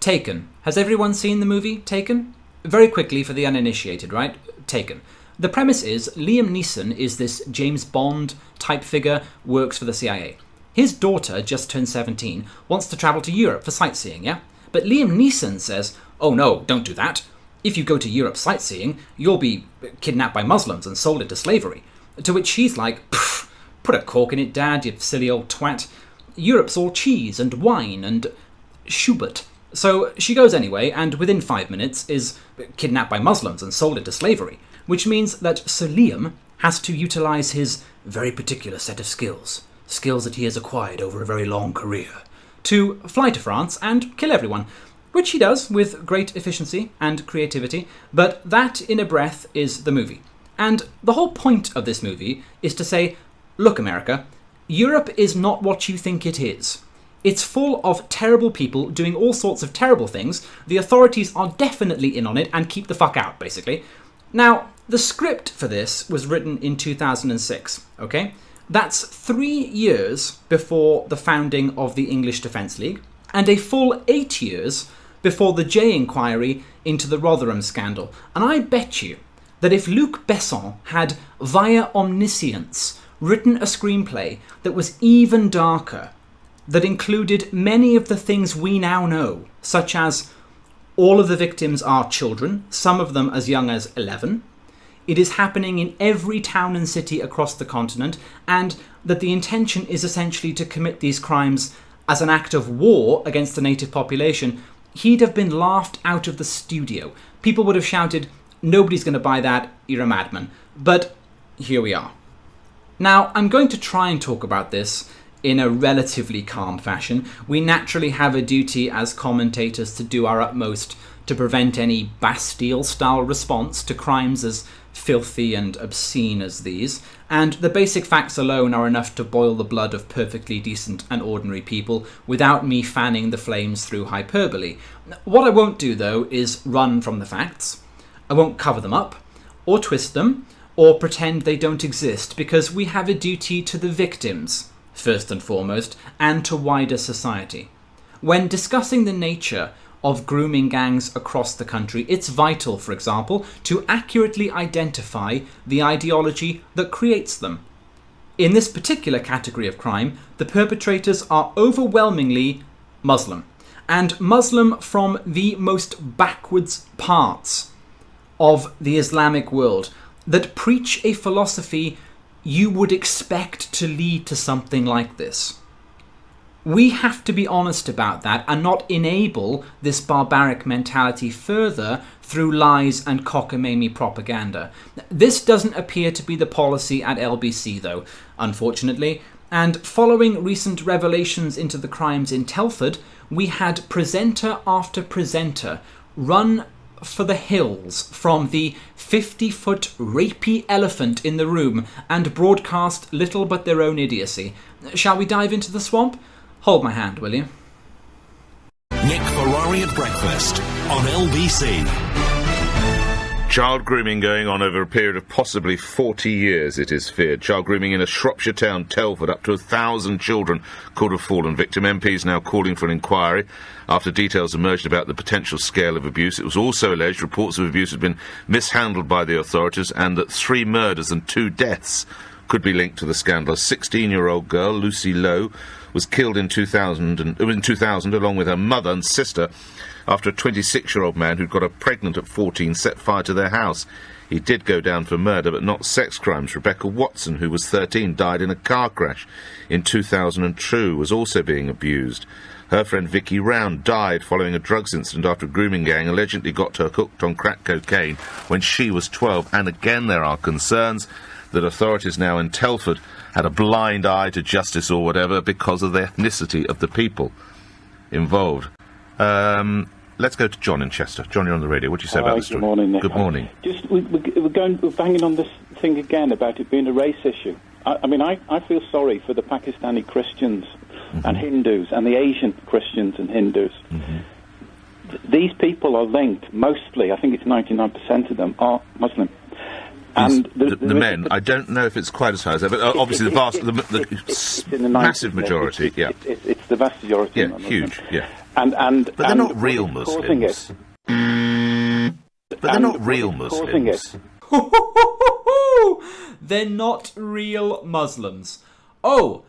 Taken. Has everyone seen the movie Taken? Very quickly for the uninitiated, right? Taken. The premise is Liam Neeson is this James Bond type figure, works for the CIA. His daughter, just turned 17, wants to travel to Europe for sightseeing, yeah? But Liam Neeson says, oh no, don't do that. If you go to Europe sightseeing, you'll be kidnapped by Muslims and sold into slavery. To which she's like, put a cork in it, Dad, you silly old twat. Europe's all cheese and wine and Schubert. So she goes anyway, and within 5 minutes is kidnapped by Muslims and sold into slavery, which means that Sir Liam has to utilise his very particular set of skills that he has acquired over a very long career, to fly to France and kill everyone, which he does with great efficiency and creativity, but that in a breath is the movie. And the whole point of this movie is to say, look, America, Europe is not what you think it is. It's full of terrible people doing all sorts of terrible things. The authorities are definitely in on it and keep the fuck out, basically. Now, the script for this was written in 2006, okay? That's 3 years before the founding of the English Defence League, and a full 8 years before the Jay inquiry into the Rotherham scandal. And I bet you that if Luc Besson had, via omniscience, written a screenplay that was even darker, that included many of the things we now know, such as all of the victims are children, some of them as young as 11. It is happening in every town and city across the continent, and that the intention is essentially to commit these crimes as an act of war against the native population. He'd have been laughed out of the studio. People would have shouted, nobody's going to buy that, you're a madman. But here we are. Now, I'm going to try and talk about this in a relatively calm fashion. We naturally have a duty as commentators to do our utmost to prevent any Bastille-style response to crimes as filthy and obscene as these, and the basic facts alone are enough to boil the blood of perfectly decent and ordinary people without me fanning the flames through hyperbole. What I won't do, though, is run from the facts. I won't cover them up, or twist them, or pretend they don't exist, because we have a duty to the victims, first and foremost, and to wider society. When discussing the nature of grooming gangs across the country, it's vital, for example, to accurately identify the ideology that creates them. In this particular category of crime, the perpetrators are overwhelmingly Muslim, and Muslim from the most backwards parts of the Islamic world that preach a philosophy you would expect to lead to something like this. We have to be honest about that and not enable this barbaric mentality further through lies and cockamamie propaganda. This doesn't appear to be the policy at LBC, though, unfortunately, and following recent revelations into the crimes in Telford, we had presenter after presenter run for the hills from the 50-foot rapey elephant in the room and broadcast little but their own idiocy. Shall we dive into the swamp? Hold my hand, will you? Nick Ferrari at breakfast on LBC. Child grooming going on over a period of possibly 40 years, it is feared. Child grooming in a Shropshire town, Telford. Up to 1,000 children could have fallen victim. MPs now calling for an inquiry after details emerged about the potential scale of abuse. It was also alleged reports of abuse had been mishandled by the authorities and that 3 murders and 2 deaths could be linked to the scandal. A 16-year-old girl, Lucy Lowe, was killed in 2000 along with her mother and sister after a 26-year-old man who'd got her pregnant at 14 set fire to their house. He did go down for murder, but not sex crimes. Rebecca Watson, who was 13, died in a car crash in 2002, was also being abused. Her friend Vicky Round died following a drugs incident after a grooming gang allegedly got her hooked on crack cocaine when she was 12. And again, there are concerns that authorities now in Telford had a blind eye to justice or whatever because of the ethnicity of the people involved. Let's go to John in Chester. John, you're on the radio. What do you say about this story? Good morning, Nick. Good morning. We're banging on this thing again about it being a race issue. I feel sorry for the Pakistani Christians and Hindus and the Asian Christians and Hindus. These people are linked, mostly, I think it's 99% of them, are Muslim. And the men, I don't know if it's quite as high as that, but obviously the massive majority, yeah. It's the vast majority. Yeah, huge, yeah. But they're not real causing Muslims. it. But they're not real Causing Muslims. it. They're not real Muslims. Oh,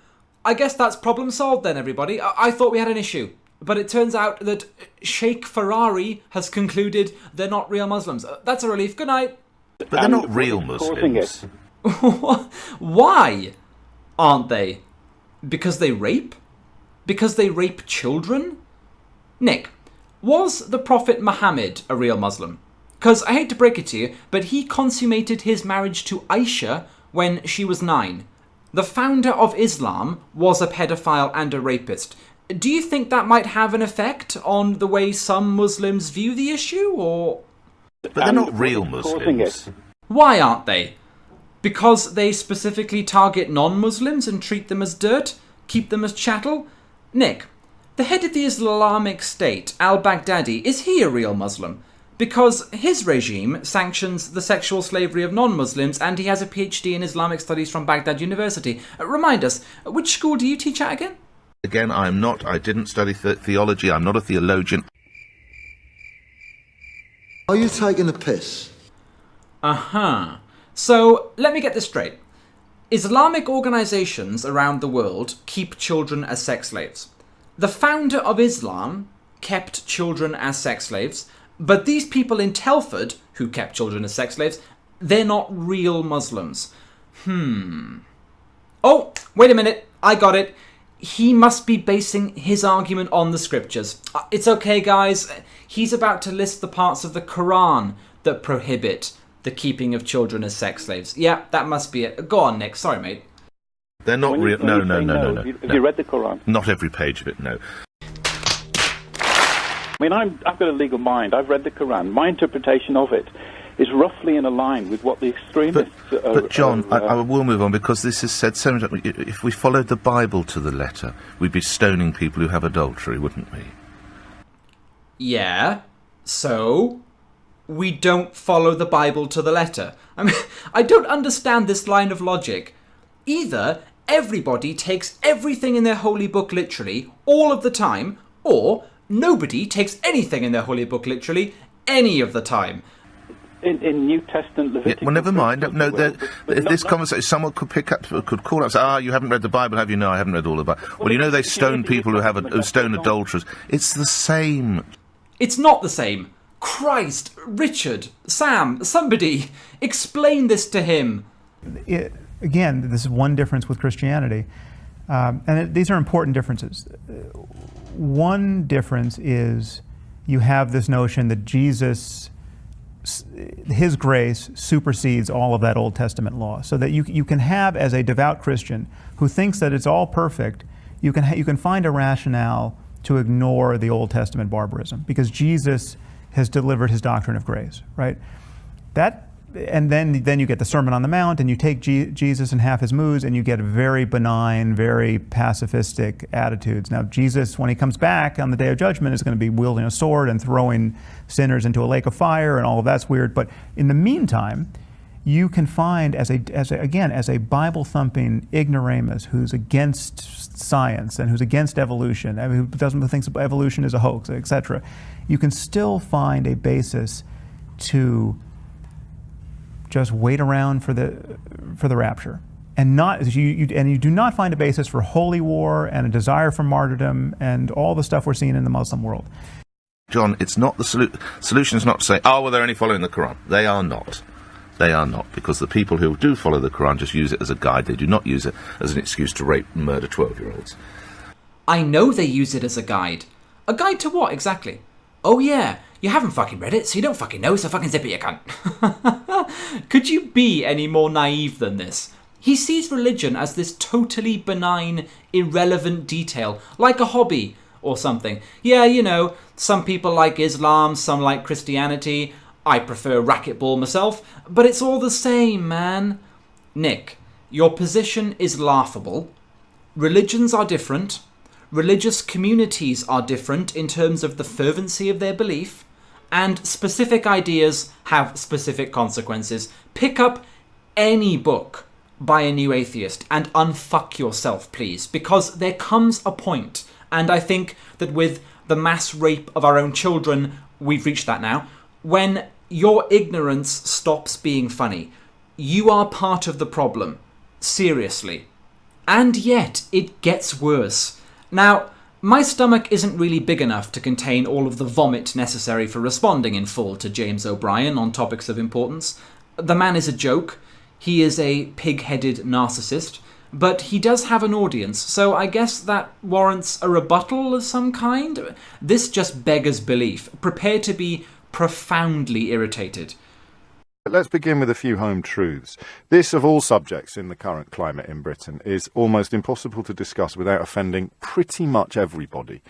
I guess that's problem solved then, everybody. I thought we had an issue. But it turns out that Sheikh Ferrari has concluded they're not real Muslims. That's a relief. Good night. But they're not real Causing Muslims. it. Why aren't they? Because they rape? Because they rape children? Nick, was the Prophet Muhammad a real Muslim? Because I hate to break it to you, but he consummated his marriage to Aisha when she was 9. The founder of Islam was a pedophile and a rapist. Do you think that might have an effect on the way some Muslims view the issue, or...? But they're not real Causing Muslims. it. Why aren't they? Because they specifically target non-Muslims and treat them as dirt? Keep them as chattel? Nick, the head of the Islamic State, al-Baghdadi, is he a real Muslim? Because his regime sanctions the sexual slavery of non-Muslims and he has a PhD in Islamic Studies from Baghdad University. Remind us, which school do you teach at again? Again, I didn't study theology, I'm not a theologian. Are you taking a piss? Uh-huh. So, let me get this straight. Islamic organizations around the world keep children as sex slaves. The founder of Islam kept children as sex slaves, but these people in Telford, who kept children as sex slaves, they're not real Muslims. Oh, wait a minute, I got it. He must be basing his argument on the scriptures. It's okay, guys. He's about to list the parts of the Quran that prohibit the keeping of children as sex slaves. Yeah, that must be it. Go on, Nick. Sorry, mate. They're not real. No. Have you read the Quran? Not every page of it, no. I mean, I've got a legal mind. I've read the Quran. My interpretation of it is roughly in a line with what the extremists But John, I will move on because this is said so much. If we followed the Bible to the letter, we'd be stoning people who have adultery, wouldn't we? Yeah, so we don't follow the Bible to the letter. I mean, I don't understand this line of logic. Either everybody takes everything in their holy book literally all of the time, or nobody takes anything in their holy book literally any of the time. In New Testament Leviticus... Yeah, well, never mind. No, this conversation, someone could could call up and say, you haven't read the Bible, have you? No, I haven't read all of the Bible. Well, you know they stone people who stone adulterers. It's the same. It's not the same. Christ, Richard, Sam, somebody, explain this to him. Again, this is one difference with Christianity. These are important differences. One difference is you have this notion that Jesus, his grace supersedes all of that Old Testament law. So that you can have, as a devout Christian who thinks that it's all perfect, you can find a rationale to ignore the Old Testament barbarism because Jesus has delivered his doctrine of grace, right? And then you get the Sermon on the Mount, and you take Jesus and half his moods, and you get very benign, very pacifistic attitudes. Now, Jesus, when he comes back on the Day of Judgment, is going to be wielding a sword and throwing sinners into a lake of fire, and all of that's weird. But in the meantime, you can find, as a Bible-thumping ignoramus who's against science and who's against evolution, who thinks evolution is a hoax, etc., you can still find a basis to just wait around for the rapture, and you do not find a basis for holy war and a desire for martyrdom and all the stuff we're seeing in the Muslim world. John, it's not the solution is not to say, they're only following the Quran. They are not. They are not, because the people who do follow the Quran just use it as a guide. They do not use it as an excuse to rape and murder 12-year-olds. I know they use it as a guide. A guide to what, exactly? Oh yeah, you haven't fucking read it, so you don't fucking know, so fucking zip it, you cunt. Could you be any more naive than this? He sees religion as this totally benign, irrelevant detail, like a hobby or something. Yeah, you know, some people like Islam, some like Christianity. I prefer racquetball myself, but it's all the same, man. Nick, your position is laughable. Religions are different. Religious communities are different in terms of the fervency of their belief, and specific ideas have specific consequences. Pick up any book by a new atheist and unfuck yourself, please, because there comes a point, and I think that with the mass rape of our own children, we've reached that now. When your ignorance stops being funny, you are part of the problem. Seriously. And yet, it gets worse. Now, my stomach isn't really big enough to contain all of the vomit necessary for responding in full to James O'Brien on topics of importance. The man is a joke. He is a pig-headed narcissist. But he does have an audience, so I guess that warrants a rebuttal of some kind? This just beggars belief. Prepare to be profoundly irritated. Let's begin with a few home truths. This, of all subjects in the current climate in Britain, is almost impossible to discuss without offending pretty much everybody.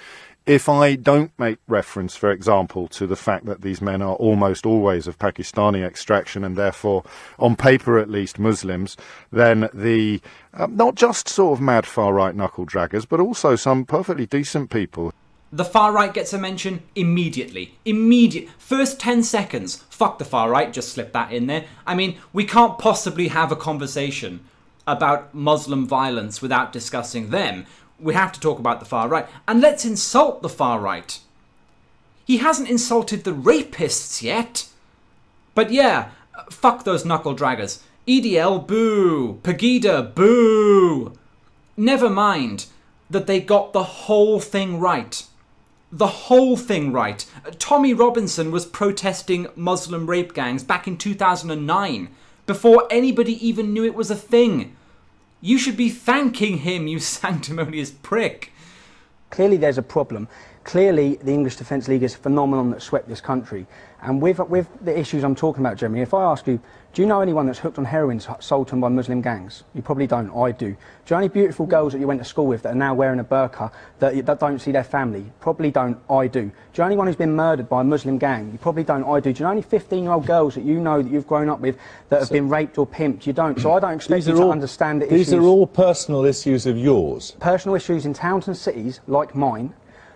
If I don't make reference, for example, to the fact that these men are almost always of Pakistani extraction and therefore, on paper at least, Muslims, then the not just sort of mad far-right knuckle-draggers, but also some perfectly decent people. The far right gets a mention immediately. Immediate. First 10 seconds. Fuck the far right, just slip that in there. I mean, we can't possibly have a conversation about Muslim violence without discussing them. We have to talk about the far right. And let's insult the far right. He hasn't insulted the rapists yet. But yeah, fuck those knuckle draggers. EDL, boo. Pegida, boo. Never mind that they got the whole thing right. The whole thing right. Tommy Robinson was protesting Muslim rape gangs back in 2009, before anybody even knew it was a thing. You should be thanking him, you sanctimonious prick. Clearly there's a problem. Clearly the English Defence League is a phenomenon that swept this country. And with the issues I'm talking about, Jeremy, if I ask you, do you know anyone that's hooked on heroin sold to them by Muslim gangs? You probably don't. I do. Do you know any beautiful girls that you went to school with that are now wearing a burqa that don't see their family? Probably don't. I do. Do you know anyone who's been murdered by a Muslim gang? You probably don't. I do. Do you know any 15-year-old girls that you know that you've grown up with that have been raped or pimped? You don't. So I don't expect you to understand the issues. These are all personal issues of yours. Personal issues in towns and cities like mine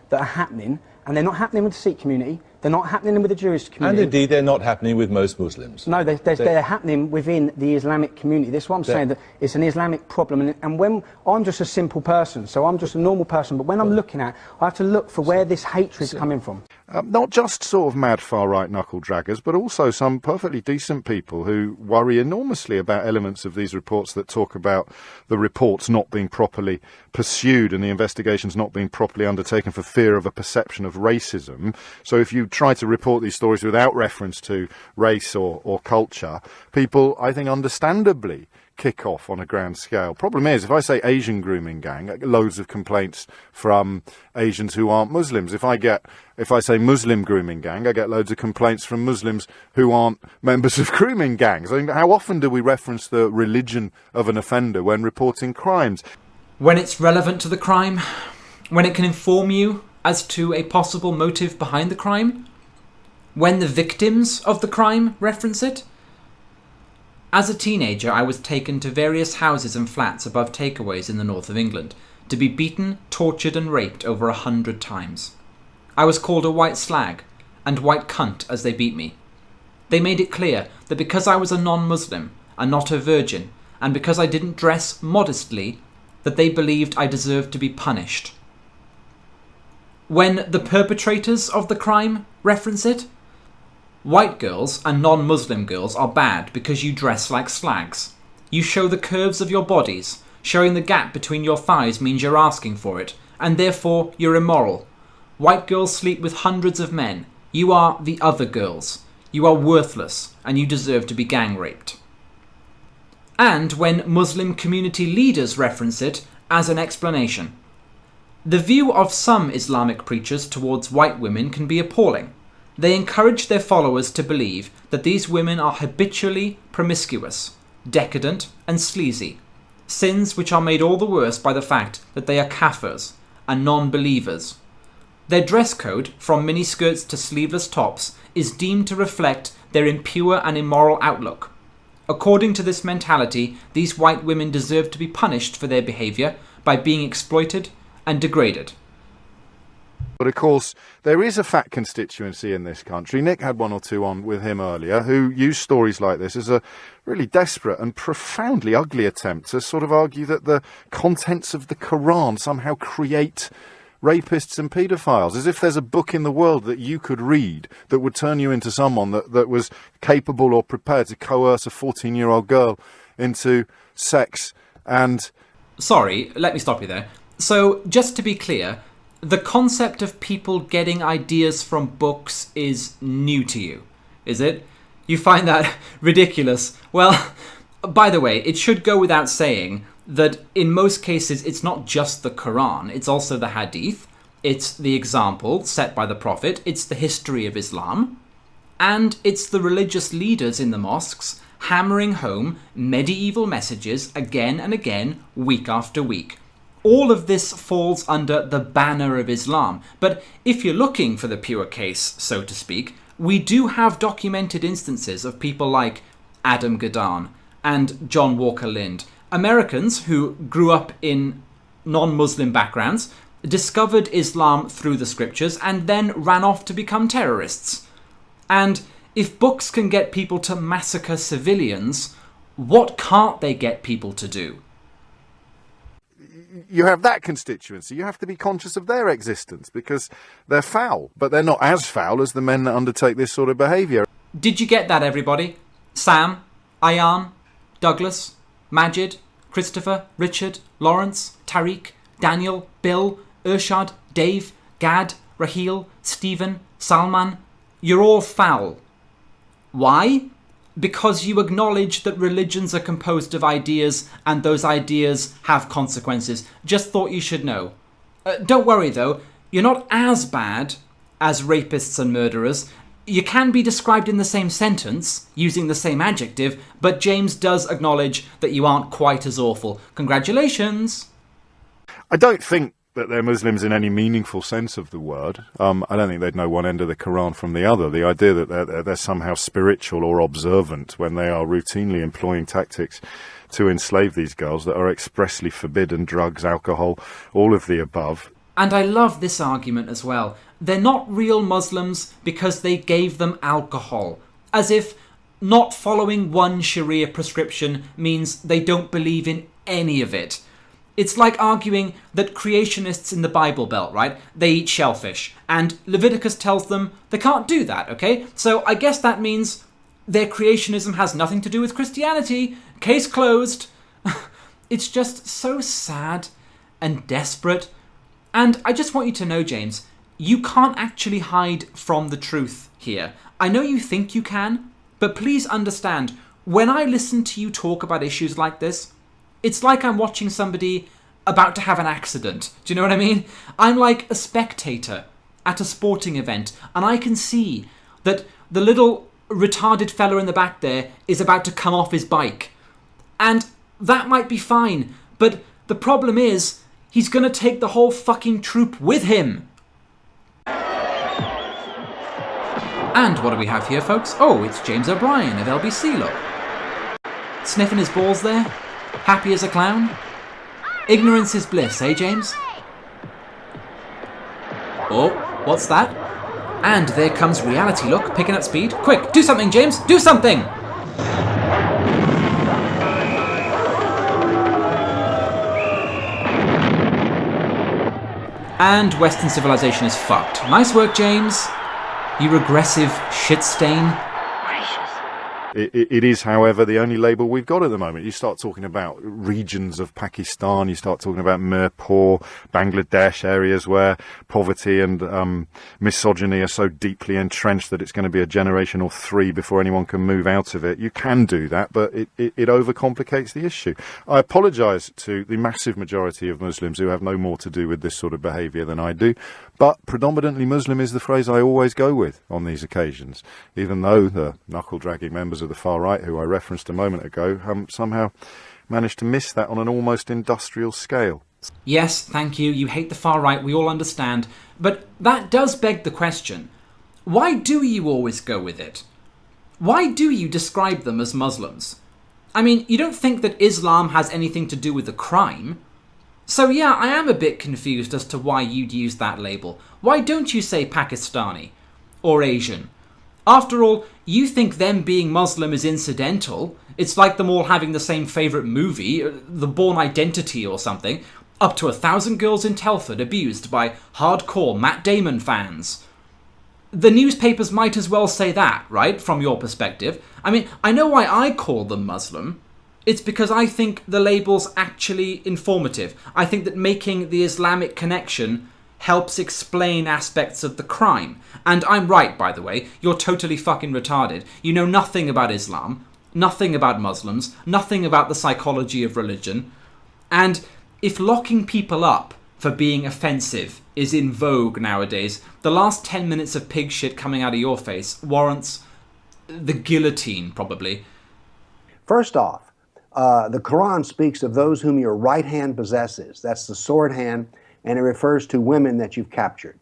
that are happening, and they're not happening with the Sikh community. They're not happening with the Jewish community. And indeed, they're not happening with most Muslims. No, they're happening within the Islamic community. This is what I'm saying, that it's an Islamic problem. And when I'm just a simple person, so I'm just a normal person, but when I'm looking at, I have to look for where this hatred is coming from. Not just sort of mad far-right knuckle-draggers, but also some perfectly decent people who worry enormously about elements of these reports that talk about the reports not being properly pursued and the investigations not being properly undertaken for fear of a perception of racism. So if you try to report these stories without reference to race or culture, people, I think, understandably kick off on a grand scale. Problem is, if I say Asian grooming gang, I get loads of complaints from Asians who aren't Muslims. If I say Muslim grooming gang, I get loads of complaints from Muslims who aren't members of grooming gangs. I mean, how often do we reference the religion of an offender when reporting crimes? When it's relevant to the crime, when it can inform you as to a possible motive behind the crime, when the victims of the crime reference it. As a teenager, I was taken to various houses and flats above takeaways in the north of England to be beaten, tortured and raped over 100 times. I was called a white slag and white cunt as they beat me. They made it clear that because I was a non-Muslim and not a virgin, and because I didn't dress modestly, that they believed I deserved to be punished. When the perpetrators of the crime reference it, white girls and non-Muslim girls are bad because you dress like slags. You show the curves of your bodies. Showing the gap between your thighs means you're asking for it, and therefore you're immoral. White girls sleep with hundreds of men. You are the other girls. You are worthless, and you deserve to be gang raped. And when Muslim community leaders reference it as an explanation. The view of some Islamic preachers towards white women can be appalling. They encourage their followers to believe that these women are habitually promiscuous, decadent and sleazy, sins which are made all the worse by the fact that they are kafirs and non-believers. Their dress code, from miniskirts to sleeveless tops, is deemed to reflect their impure and immoral outlook. According to this mentality, these white women deserve to be punished for their behaviour by being exploited and degraded. But of course, there is a fat constituency in this country. Nick had one or two on with him earlier who use stories like this as a really desperate and profoundly ugly attempt to sort of argue that the contents of the Quran somehow create rapists and paedophiles, as if there's a book in the world that you could read that would turn you into someone that was capable or prepared to coerce a 14-year-old girl into sex and... Sorry, let me stop you there. So, just to be clear, the concept of people getting ideas from books is new to you, is it? You find that ridiculous? Well, by the way, it should go without saying that in most cases it's not just the Quran, it's also the Hadith, it's the example set by the Prophet, it's the history of Islam, and it's the religious leaders in the mosques hammering home medieval messages again and again, week after week. All of this falls under the banner of Islam. But if you're looking for the pure case, so to speak, we do have documented instances of people like Adam Gaddan and John Walker Lind, Americans who grew up in non-Muslim backgrounds, discovered Islam through the scriptures, and then ran off to become terrorists. And if books can get people to massacre civilians, what can't they get people to do? You have that constituency. You have to be conscious of their existence because they're foul, but they're not as foul as the men that undertake this sort of behaviour. Did you get that, everybody? Sam, Ayan, Douglas, Majid, Christopher, Richard, Lawrence, Tariq, Daniel, Bill, Urshad, Dave, Gad, Raheel, Stephen, Salman. You're all foul. Why? Because you acknowledge that religions are composed of ideas and those ideas have consequences. Just thought you should know. Don't worry though, you're not as bad as rapists and murderers. You can be described in the same sentence, using the same adjective, but James does acknowledge that you aren't quite as awful. Congratulations! I don't think that they're Muslims in any meaningful sense of the word. I don't think they'd know one end of the Quran from the other. The idea that they're somehow spiritual or observant when they are routinely employing tactics to enslave these girls that are expressly forbidden, drugs, alcohol, all of the above. And I love this argument as well. They're not real Muslims because they gave them alcohol. As if not following one Sharia prescription means they don't believe in any of it. It's like arguing that creationists in the Bible Belt, right? They eat shellfish. And Leviticus tells them they can't do that, okay? So I guess that means their creationism has nothing to do with Christianity. Case closed. It's just so sad and desperate. And I just want you to know, James, you can't actually hide from the truth here. I know you think you can, but please understand, when I listen to you talk about issues like this, it's like I'm watching somebody about to have an accident. Do you know what I mean? I'm like a spectator at a sporting event, and I can see that the little retarded fella in the back there is about to come off his bike. And that might be fine, but the problem is, he's going to take the whole fucking troop with him. And what do we have here, folks? Oh, it's James O'Brien of LBC, look. Sniffing his balls there. Happy as a clown. Ignorance is bliss, eh, James? Oh, what's that? And there comes reality, look, picking up speed. Quick, do something, James, do something! And Western civilization is fucked. Nice work, James. You regressive shit stain. It is, however, the only label we've got at the moment. You start talking about regions of Pakistan, you start talking about Mirpur, Bangladesh, areas where poverty and misogyny are so deeply entrenched that it's going to be a generation or three before anyone can move out of it. You can do that, but it overcomplicates the issue. I apologise to the massive majority of Muslims who have no more to do with this sort of behaviour than I do, but predominantly Muslim is the phrase I always go with on these occasions, even though the knuckle-dragging members of the far right, who I referenced a moment ago, somehow managed to miss that on an almost industrial scale. Yes, thank you. You hate the far right, we all understand. But that does beg the question. Why do you always go with it? Why do you describe them as Muslims? I mean, you don't think that Islam has anything to do with the crime? So yeah, I am a bit confused as to why you'd use that label. Why don't you say Pakistani? Or Asian? After all, you think them being Muslim is incidental. It's like them all having the same favourite movie, The Bourne Identity or something. Up to 1,000 girls in Telford abused by hardcore Matt Damon fans. The newspapers might as well say that, right, from your perspective. I mean, I know why I call them Muslim. It's because I think the label's actually informative. I think that making the Islamic connection helps explain aspects of the crime. And I'm right, by the way. You're totally fucking retarded. You know nothing about Islam, nothing about Muslims, nothing about the psychology of religion. And if locking people up for being offensive is in vogue nowadays, the last 10 minutes of pig shit coming out of your face warrants the guillotine, probably. First off, the Quran speaks of those whom your right hand possesses. That's the sword hand, and it refers to women that you've captured.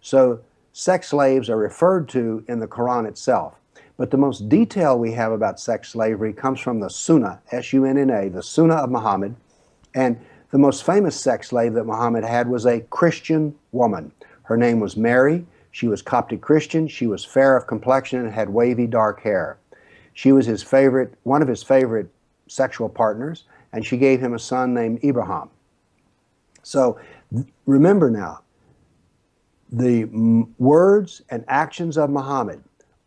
So sex slaves are referred to in the Quran itself. But the most detail we have about sex slavery comes from the Sunnah, S-U-N-N-A, the Sunnah of Muhammad. And the most famous sex slave that Muhammad had was a Christian woman. Her name was Mary. She was Coptic Christian. She was fair of complexion and had wavy dark hair. She was one of his favorite sexual partners, and she gave him a son named Ibrahim. So remember now, the words and actions of Muhammad,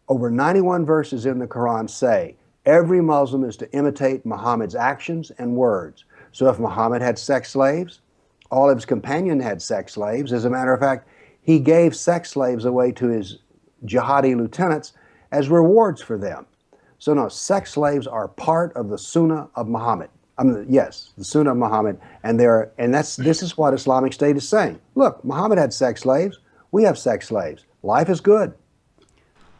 over 91 verses in the Quran say, every Muslim is to imitate Muhammad's actions and words. So if Muhammad had sex slaves, all of his companions had sex slaves. As a matter of fact, he gave sex slaves away to his jihadi lieutenants as rewards for them. So no, sex slaves are part of the Sunnah of Muhammad. Yes, the Sunnah of Muhammad, and this is what Islamic State is saying. Look, Muhammad had sex slaves. We have sex slaves. Life is good.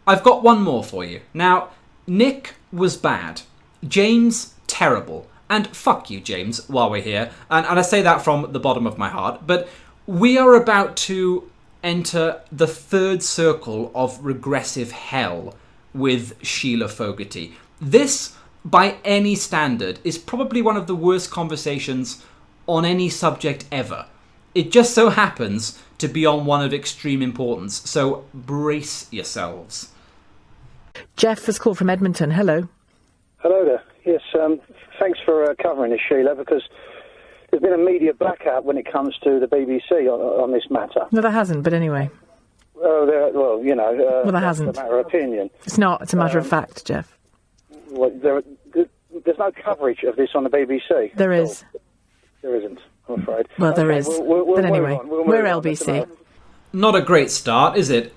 I've got one more for you. Now, Nick was bad. James, terrible. And fuck you, James, while we're here. And I say that from the bottom of my heart. But we are about to enter the third circle of regressive hell with Sheila Fogarty. This, by any standard, is probably one of the worst conversations on any subject ever. It just so happens to be on one of extreme importance. So brace yourselves. Jeff has called from Edmonton. Hello. Hello there. Yes, thanks for covering this, Sheila, because there's been a media blackout when it comes to the BBC on this matter. No, there hasn't, but anyway. Well, there hasn't. It's a matter of opinion. It's not. It's a matter of fact, Jeff. Well, there's no coverage of this on the BBC. There is. There isn't, I'm afraid. Well, there is. But anyway, we're on. LBC. Not a great start, is it?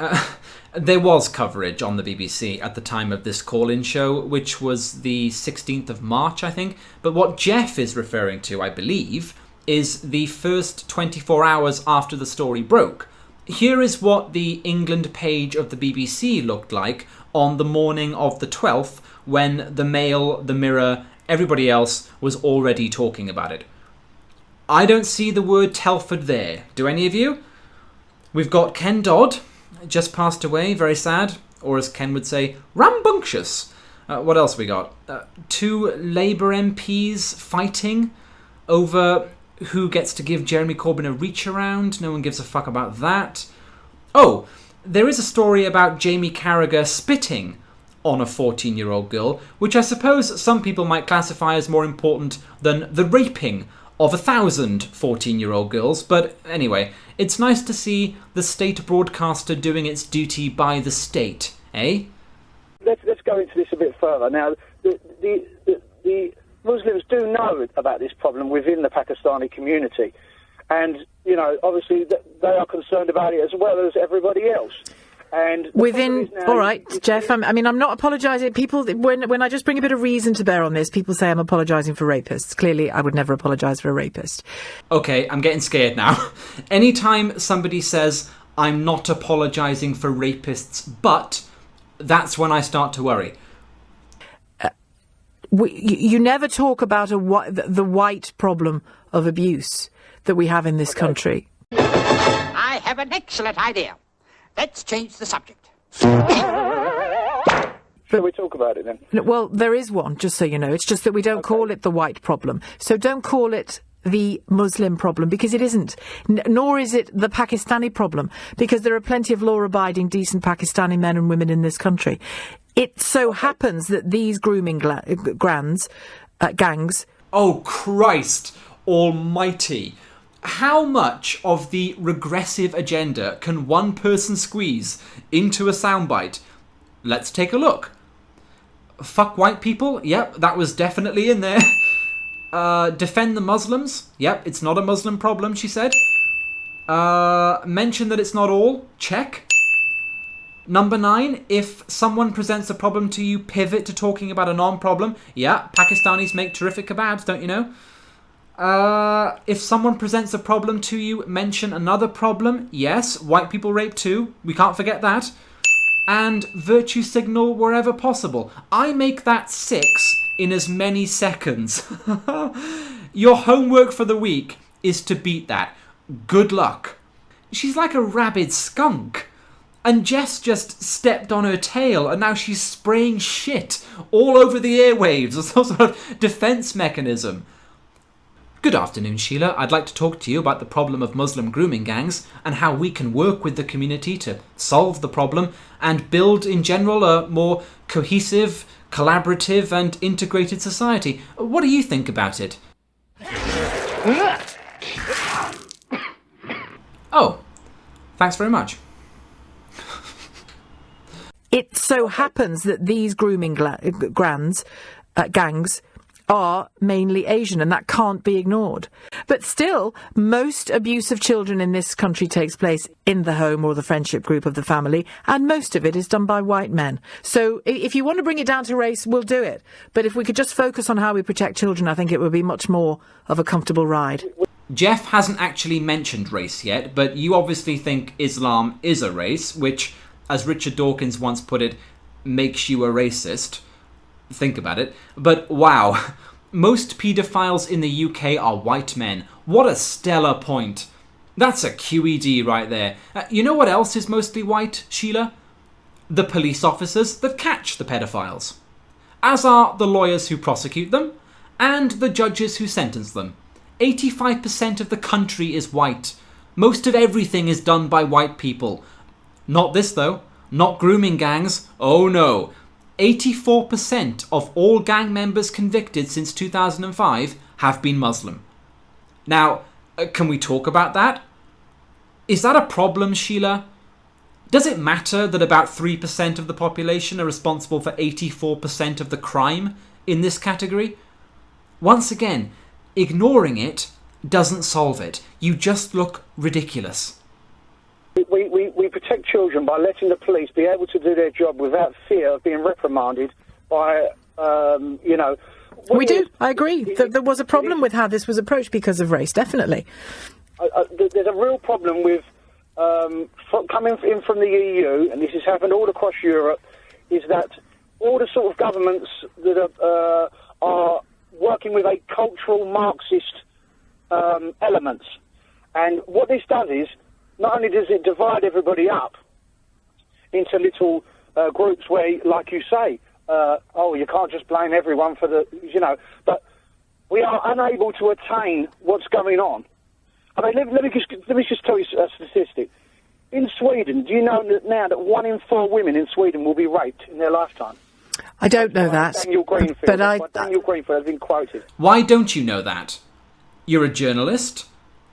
There was coverage on the BBC at the time of this call-in show, which was the 16th of March, I think. But what Jeff is referring to, I believe, is the first 24 hours after the story broke. Here is what the England page of the BBC looked like on the morning of the 12th, when the Mail, the Mirror, everybody else was already talking about it. I don't see the word Telford there. Do any of you? We've got Ken Dodd, just passed away, very sad. Or as Ken would say, rambunctious. What else we got? 2 Labour MPs fighting over who gets to give Jeremy Corbyn a reach around. No one gives a fuck about that. Oh, there is a story about Jamie Carragher spitting on a 14-year-old girl, which I suppose some people might classify as more important than the raping of 1,000 14-year-old girls. But anyway, it's nice to see the state broadcaster doing its duty by the state, eh? Let's go into this a bit further. Now, the Muslims do know about this problem within the Pakistani community. And, obviously they are concerned about it as well as everybody else. And all right, Jeff, I'm not apologising. People, when I just bring a bit of reason to bear on this, people say I'm apologising for rapists. Clearly, I would never apologise for a rapist. Okay, I'm getting scared now. Anytime somebody says, I'm not apologising for rapists, but that's when I start to worry. You never talk about the white problem of abuse that we have in this country. I have an excellent idea. Let's change the subject. Shall we talk about it then? Well, there is one, just so you know. It's just that we don't call it the white problem. So don't call it the Muslim problem, because it isn't. Nor is it the Pakistani problem, because there are plenty of law-abiding, decent Pakistani men and women in this country. It so happens that these grooming gangs... Oh, Christ almighty. How much of the regressive agenda can one person squeeze into a soundbite? Let's take a look. Fuck white people? Yep, that was definitely in there. Defend the Muslims? Yep, it's not a Muslim problem, she said. Mention that it's not all? Check. Number 9, if someone presents a problem to you, pivot to talking about a non-problem. Yeah, Pakistanis make terrific kebabs, don't you know? If someone presents a problem to you, mention another problem. Yes, white people rape too. We can't forget that. And virtue signal wherever possible. I make that 6 in as many seconds. Your homework for the week is to beat that. Good luck. She's like a rabid skunk. And Jess just stepped on her tail and now she's spraying shit all over the airwaves as some sort of defense mechanism. Good afternoon, Sheila. I'd like to talk to you about the problem of Muslim grooming gangs and how we can work with the community to solve the problem and build in general a more cohesive, collaborative and integrated society. What do you think about it? Oh, thanks very much. It so happens that these grooming gangs are mainly Asian, and that can't be ignored. But still, most abuse of children in this country takes place in the home or the friendship group of the family, and most of it is done by white men. So if you want to bring it down to race, we'll do it. But if we could just focus on how we protect children, I think it would be much more of a comfortable ride. Jeff hasn't actually mentioned race yet, but you obviously think Islam is a race, which, as Richard Dawkins once put it, makes you a racist. Think about it. But wow, most paedophiles in the UK are white men. What a stellar point. That's a QED right there. You know what else is mostly white, Sheila? The police officers that catch the pedophiles. As are the lawyers who prosecute them, and the judges who sentence them. 85% of the country is white. Most of everything is done by white people. Not this though. Not grooming gangs. Oh no. 84% of all gang members convicted since 2005 have been Muslim. Now, can we talk about that? Is that a problem, Sheila? Does it matter that about 3% of the population are responsible for 84% of the crime in this category? Once again, ignoring it doesn't solve it. You just look ridiculous. We protect children by letting the police be able to do their job without fear of being reprimanded by, We do. I agree. There was a problem with how this was approached because of race, definitely. There's a real problem with coming in from the EU, and this has happened all across Europe, is that all the sort of governments that are working with a cultural Marxist elements. And what this does is, not only does it divide everybody up into little groups where, like you say, you can't just blame everyone for but we are unable to attain what's going on. I mean, let me just tell you a statistic. In Sweden, do you know that now that 1 in 4 women in Sweden will be raped in their lifetime? I don't know that. Daniel Greenfield. Daniel Greenfield has been quoted. Why don't you know that? You're a journalist.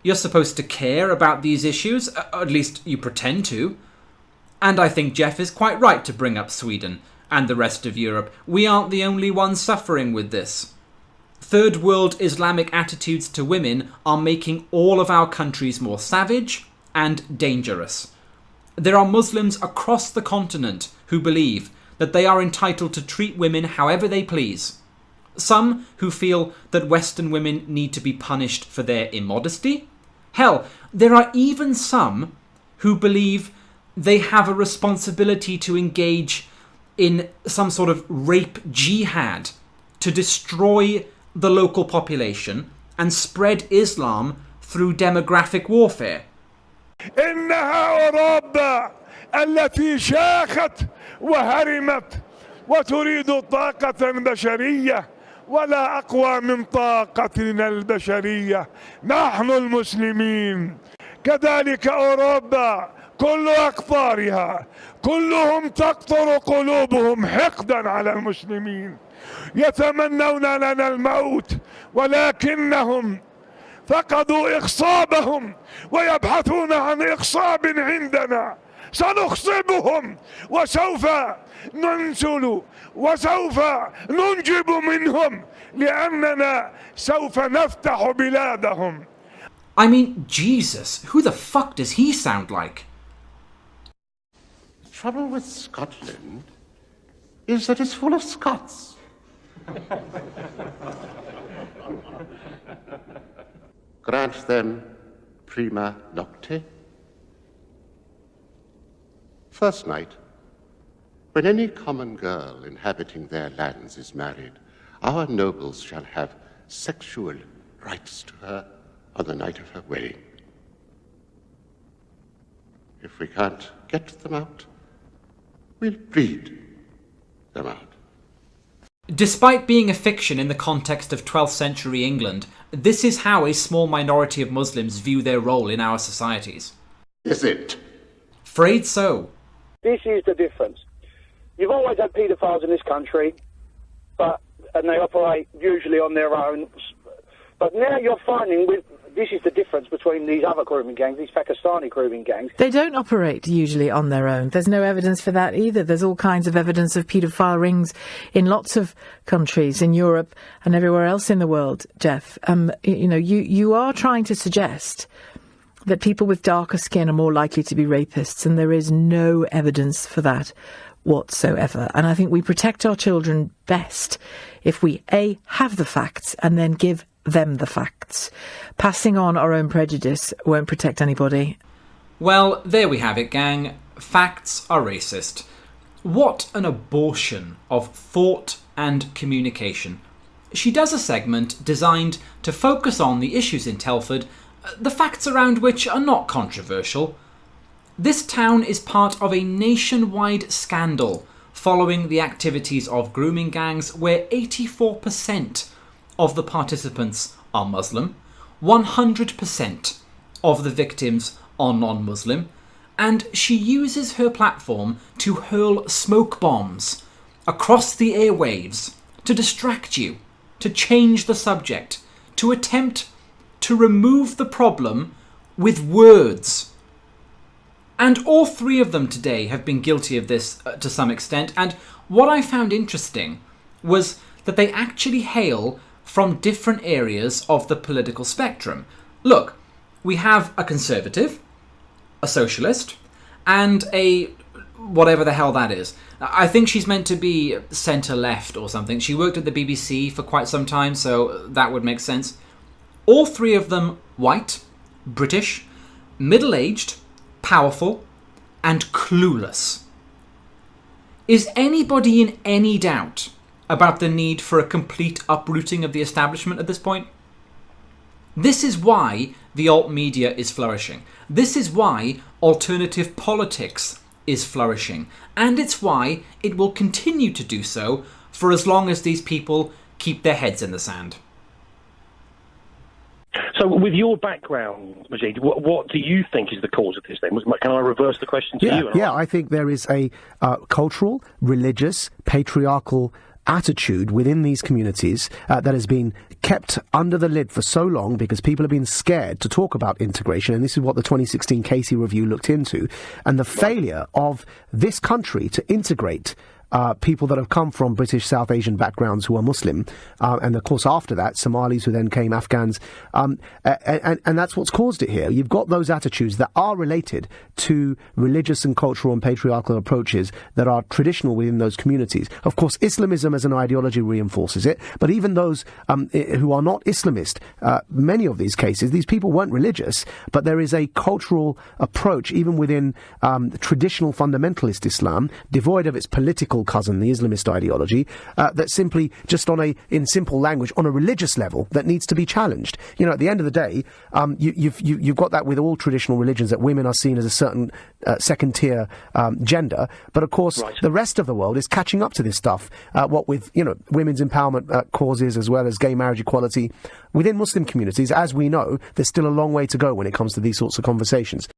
You're supposed to care about these issues, at least you pretend to. And I think Jeff is quite right to bring up Sweden and the rest of Europe. We aren't the only ones suffering with this. Third world Islamic attitudes to women are making all of our countries more savage and dangerous. There are Muslims across the continent who believe that they are entitled to treat women however they please. Some who feel that Western women need to be punished for their immodesty. Hell, there are even some who believe they have a responsibility to engage in some sort of rape jihad to destroy the local population and spread Islam through demographic warfare. إنها أوروبا التي شاخت وهرمت وتريد طاقة بشرية ولا أقوى من طاقتنا البشرية. نحن المسلمين كذلك أوروبا كل أقطارها كلهم تقطر قلوبهم حقدا على المسلمين يتمنون لنا الموت ولكنهم فقدوا إخصابهم ويبحثون عن إخصاب عندنا. سنخصبهم وسوف ننزل وسوف ننجب منهم لأننا سوف نفتح بلادهم. I mean, Jesus, who the fuck does he sound like? The trouble with Scotland is that it's full of Scots. Grant them prima nocte. First night, when any common girl inhabiting their lands is married, our nobles shall have sexual rights to her on the night of her wedding. If we can't get them out, we'll breed them out. Despite being a fiction in the context of 12th century England, this is how a small minority of Muslims view their role in our societies. Is it? Afraid so. This is the difference. You've always had paedophiles in this country, and they operate usually on their own. But now you're finding this is the difference between these other grooming gangs, these Pakistani grooming gangs. They don't operate usually on their own. There's no evidence for that either. There's all kinds of evidence of paedophile rings in lots of countries, in Europe and everywhere else in the world, Jeff. You are trying to suggest that people with darker skin are more likely to be rapists, and there is no evidence for that whatsoever. And I think we protect our children best if we, A, have the facts and then give them the facts. Passing on our own prejudice won't protect anybody. Well, there we have it, gang. Facts are racist. What an abortion of thought and communication. She does a segment designed to focus on the issues in Telford, the facts around which are not controversial. This town is part of a nationwide scandal following the activities of grooming gangs where 84% of the participants are Muslim, 100% of the victims are non-Muslim, and she uses her platform to hurl smoke bombs across the airwaves to distract you, to change the subject, to attempt to remove the problem with words. And all three of them today have been guilty of this to some extent, and what I found interesting was that they actually hail from different areas of the political spectrum. Look, we have a conservative, a socialist, and a whatever the hell that is. I think she's meant to be centre-left or something. She worked at the BBC for quite some time, so that would make sense. All three of them white, British, middle-aged, powerful, and clueless. Is anybody in any doubt about the need for a complete uprooting of the establishment at this point? This is why the alt media is flourishing. This is why alternative politics is flourishing. And it's why it will continue to do so for as long as these people keep their heads in the sand. So with your background, Majid, what do you think is the cause of this then? Can I reverse the question to you? Yeah, I think there is a cultural, religious, patriarchal attitude within these communities that has been kept under the lid for so long because people have been scared to talk about integration, and this is what the 2016 Casey Review looked into, and the failure of this country to integrate people that have come from British South Asian backgrounds who are Muslim, and of course after that Somalis who then came, Afghans, and that's what's caused it here. You've got those attitudes that are related to religious and cultural and patriarchal approaches that are traditional within those communities. Of course, Islamism as an ideology reinforces it, but even those who are not Islamist, many of these cases, these people weren't religious, but there is a cultural approach even within traditional fundamentalist Islam, devoid of its political cousin, the Islamist ideology, that simply, just in simple language, on a religious level, that needs to be challenged. You know, at the end of the day, you've got that with all traditional religions, that women are seen as a certain second-tier gender, but of course the rest of the world is catching up to this stuff, what with, women's empowerment causes as well as gay marriage equality. Within Muslim communities, as we know, there's still a long way to go when it comes to these sorts of conversations.